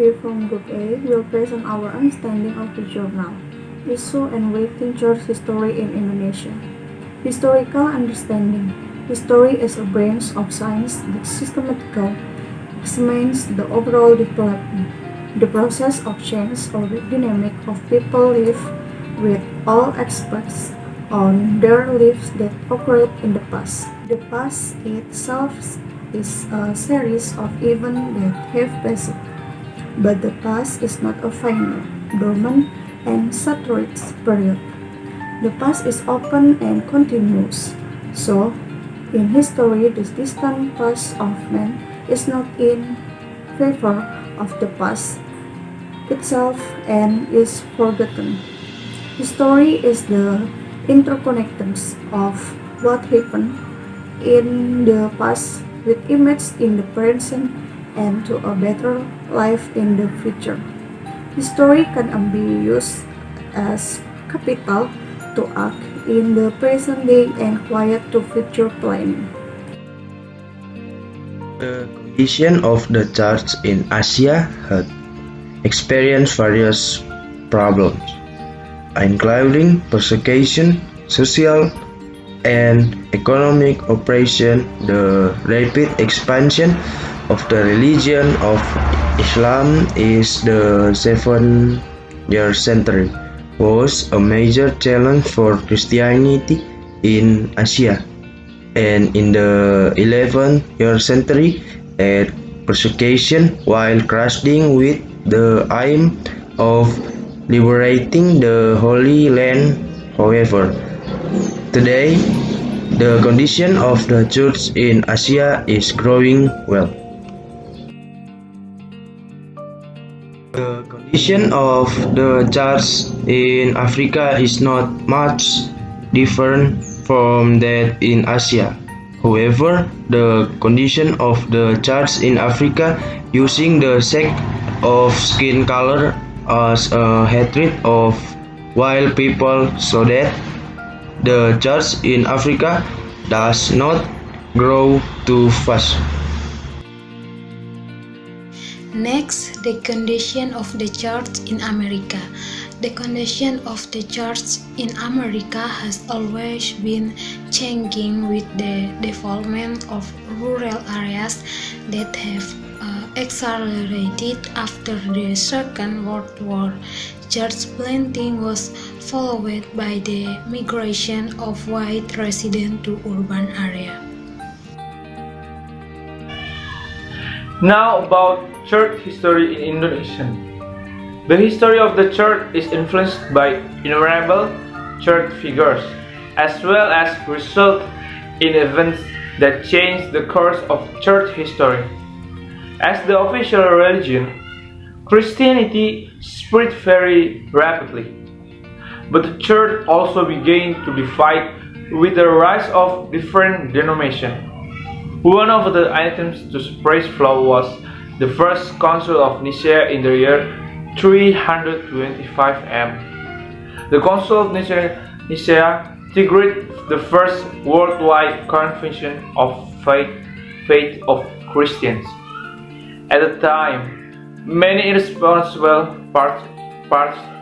story from Book A will present our understanding of the journal, issue and waiting church history in Indonesia. Historical understanding. History is a branch of science that systematically examines the overall development, the process of change or the dynamic of people live with all aspects on their lives that occurred in the past. The past itself is a series of events that have passed, but the past is not a final, dormant, and saturated period. The past is open and continuous. So, in history, the distant past of man is not in favor of the past itself and is forgotten. History is the interconnectedness of what happened in the past with image in the present and to a better life in the future. History can be used as capital to act in the present day and quiet to future planning. The condition of the church in Asia had experienced various problems, including persecution, social and economic oppression. The rapid expansion of the religion of Islam in the 7th century was a major challenge for Christianity in Asia, and in the 11th century, a persecution while crushing with the aim of liberating the Holy Land. However, today, the condition of the church in Asia is growing well. The condition of the church in Africa is not much different from that in Asia. However, the condition of the church in Africa using the sect of skin color as a hatred of white people so that the church in Africa does not grow too fast. Next, the condition of the church in America. The condition of the church in America has always been changing with the development of rural areas that have accelerated after the Second World War. Church planting was followed by the migration of white residents to urban areas. Now about church history in Indonesia. The history of the church is influenced by innumerable church figures, as well as result in events that change the course of church history. As the official religion, Christianity spread very rapidly, but the church also began to divide with the rise of different denominations. One of the items to spread flow was the First Council of Nicaea in the year 325 AM. The Council of Nicaea triggered the first worldwide convention of faith of Christians. At the time, many irresponsible parts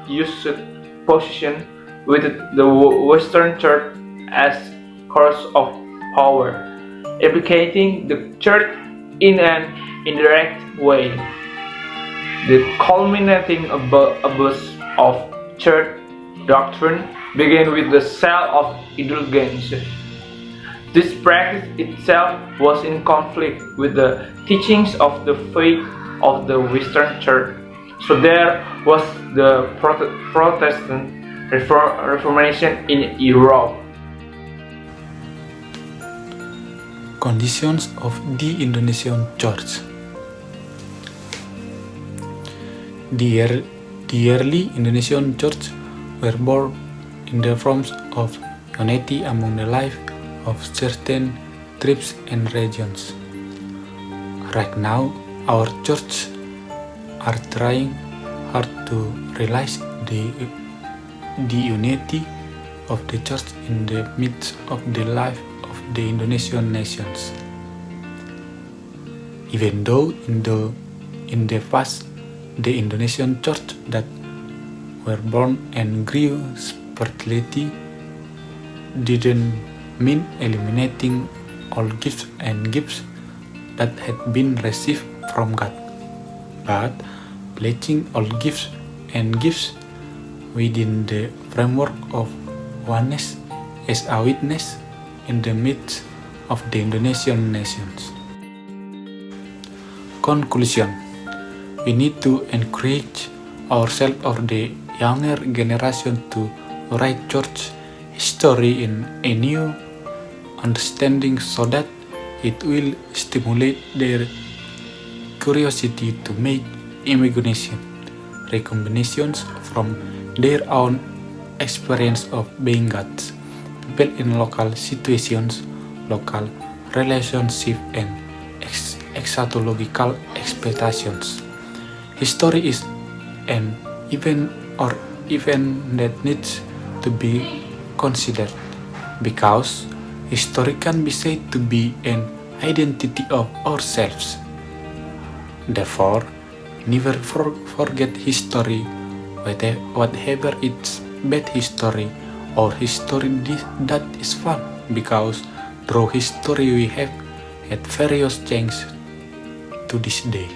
used position with the Western Church as source of power, implicating the Church in an indirect way. The culminating abuse of church doctrine began with the sale of indulgences. This practice itself was in conflict with the teachings of the faith of the Western Church. So there was the Protestant Reformation in Europe. Conditions of the Indonesian Church. The early Indonesian Church were born in the forms of unity among the life of certain tribes and regions. Right now, our church are trying hard to realize the unity of the church in the midst of the life of the Indonesian nations. Even though in the past the Indonesian church that were born and grew spirituality didn't mean eliminating all gifts and gifts that had been received from God, but placing all gifts and gifts within the framework of oneness as a witness in the midst of the Indonesian nations. Conclusion: we need to encourage ourselves or the younger generation to write church history in a new understanding so that it will stimulate their curiosity to make imagination recommendations from their own experience of being God's people in local situations, local relationships, and eschatological expectations. History is an event or event that needs to be considered because history can be said to be an identity of ourselves. Therefore, never forget history, whatever it's bad history or history that is fun, because through history we have had various changes to this day.